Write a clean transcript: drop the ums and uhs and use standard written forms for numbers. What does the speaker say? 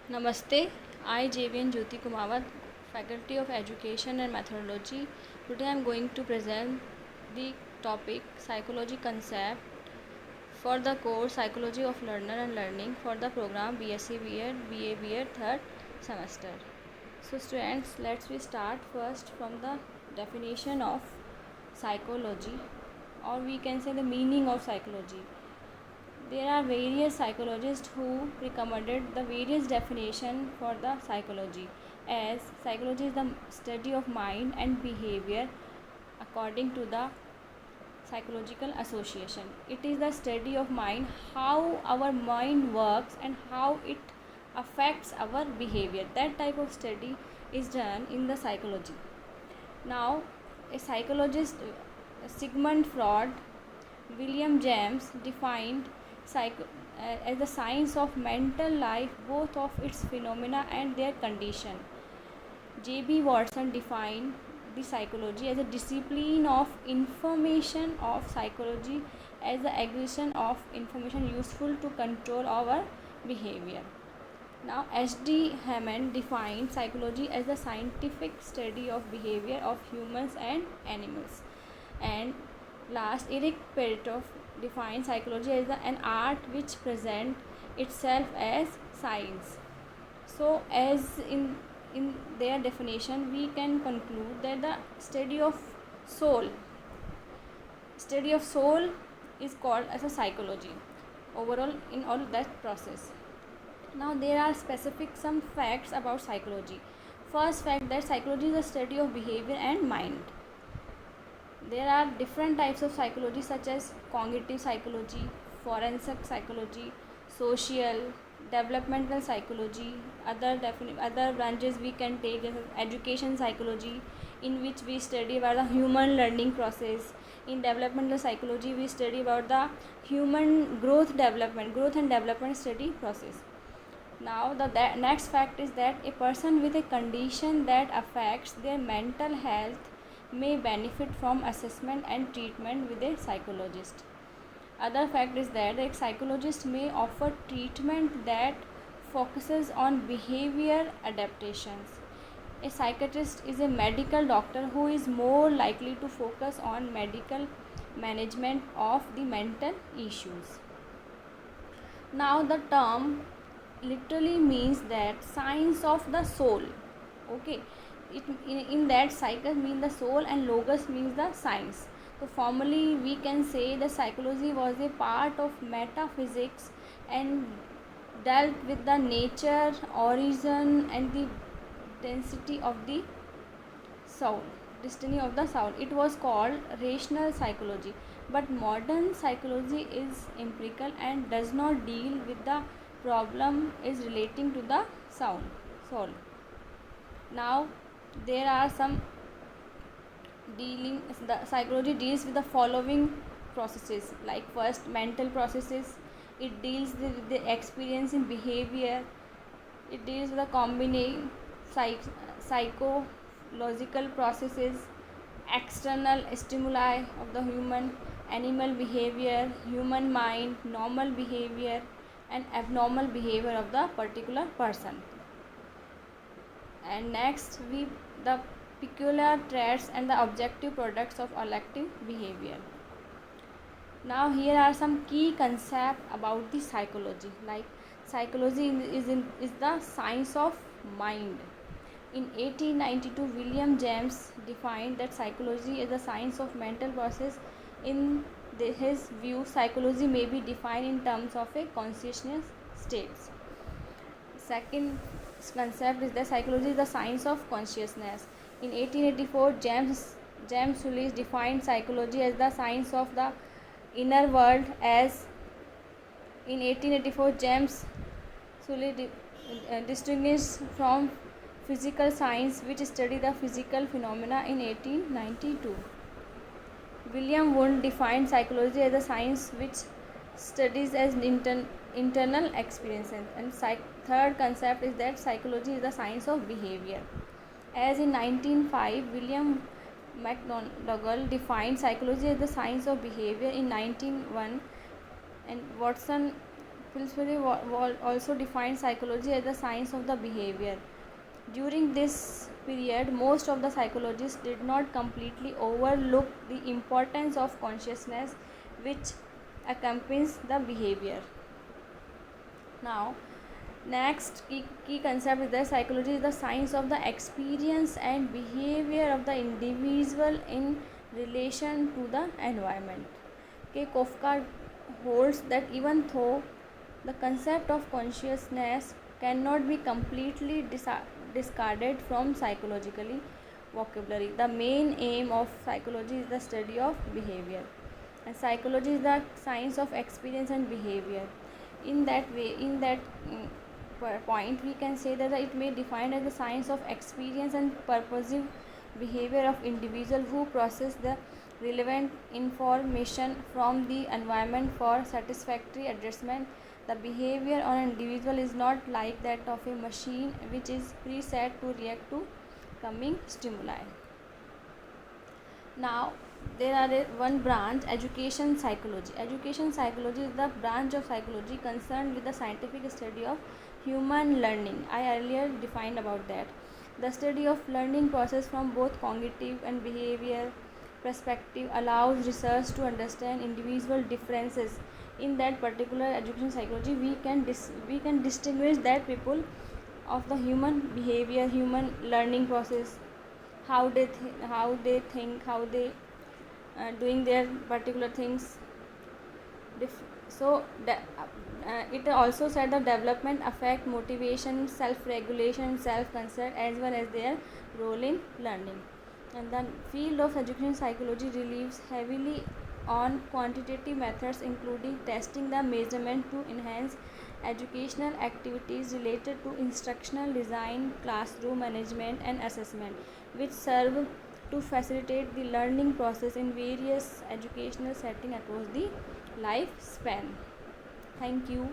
Namaste, I JVN Jyoti Kumawat, Faculty of Education and Methodology. Today I am going to present the topic Psychology Concept for the course Psychology of Learner and Learning for the program BSc B.Ed, BA B.Ed 3rd semester. So students, let's we start first from the definition of psychology, or we can say the meaning of psychology. There are various psychologists who recommended the various definition for the psychology, as psychology is the study of mind and behavior according to the psychological association. It is the study of mind, how our mind works and how it affects our behavior. That type of study is done in the psychology. Now, a psychologist, Sigmund Freud, William James defined as the science of mental life, both of its phenomena and their condition. J.B. Watson defined the psychology as a discipline of information of psychology as the acquisition of information useful to control our behavior. Now, H.D. Hammond defined psychology as the scientific study of behavior of humans and animals. And last, Eric Peritoff defined psychology as an art which presents itself as science. So, as in their definition, we can conclude that the soul study of soul is called as a psychology overall in all that process. Now there are specific some facts about psychology. First fact, that psychology is a study of behavior and mind. There are different types of psychology such as cognitive psychology, forensic psychology, social, developmental psychology. Other branches we can take as education psychology, in which we study about the human learning process. In developmental psychology, we study about the human growth and development study process. Now the next fact is that a person with a condition that affects their mental health may benefit from assessment and treatment with a psychologist. Other fact is that a psychologist may offer treatment that focuses on behavior adaptations. A psychiatrist is a medical doctor who is more likely to focus on medical management of the mental issues. Now the term literally means that science of the soul. Okay, in that psyche means the soul and logos means the science. So formally we can say the psychology was a part of metaphysics and dealt with the nature, origin and the density of the soul, destiny of the soul. It was called rational psychology, but modern psychology is empirical and does not deal with the problem is relating to the soul. Now there are some the psychology deals with the following processes, like first mental processes. It deals with the experience in behavior. It deals with the combining psychological processes, external stimuli of the human, animal behavior, human mind, normal behavior and abnormal behavior of the particular person. And next the peculiar traits and the objective products of elective behavior. Now here are some key concepts about the psychology, like psychology is the science of mind. In 1892, William James defined that psychology is the science of mental process. In his view, psychology may be defined in terms of a consciousness states. Second concept is that psychology is the science of consciousness. In 1884, James Sully defined psychology as the science of the inner world. As in 1884, James Sully distinguished from physical science, which study the physical phenomena. In 1892, William Wundt defined psychology as a science which studies as internal experiences. And third concept is that psychology is the science of behavior. As in 1905, William McDougall defined psychology as the science of behavior. In 1901, and Watson Pillsbury also defined psychology as the science of the behavior. During this period, most of the psychologists did not completely overlook the importance of consciousness which accompanies the behavior. Now, next key concept is that psychology is the science of the experience and behavior of the individual in relation to the environment. Okay, Kafka holds that even though the concept of consciousness cannot be completely discarded from psychologically vocabulary, the main aim of psychology is the study of behavior, and psychology is the science of experience and behavior. In that way, in that point, we can say that it may be defined as the science of experience and purposive behavior of individual who process the relevant information from the environment for satisfactory adjustment. The behavior on an individual is not like that of a machine which is preset to react to coming stimuli. Now, there are one branch, education psychology. Education psychology is the branch of psychology concerned with the scientific study of human learning. I earlier defined about that. The study of learning process from both cognitive and behavior perspective allows research to understand individual differences. In that particular education psychology, we can distinguish that people of the human behavior, human learning process, how they think, how they doing their particular things. So it also said the development affect motivation, self-regulation, self-concept as well as their role in learning. And the field of education psychology relies heavily on quantitative methods including testing the measurement to enhance educational activities related to instructional design, classroom management and assessment, which serve to facilitate the learning process in various educational settings across the lifespan. Thank you.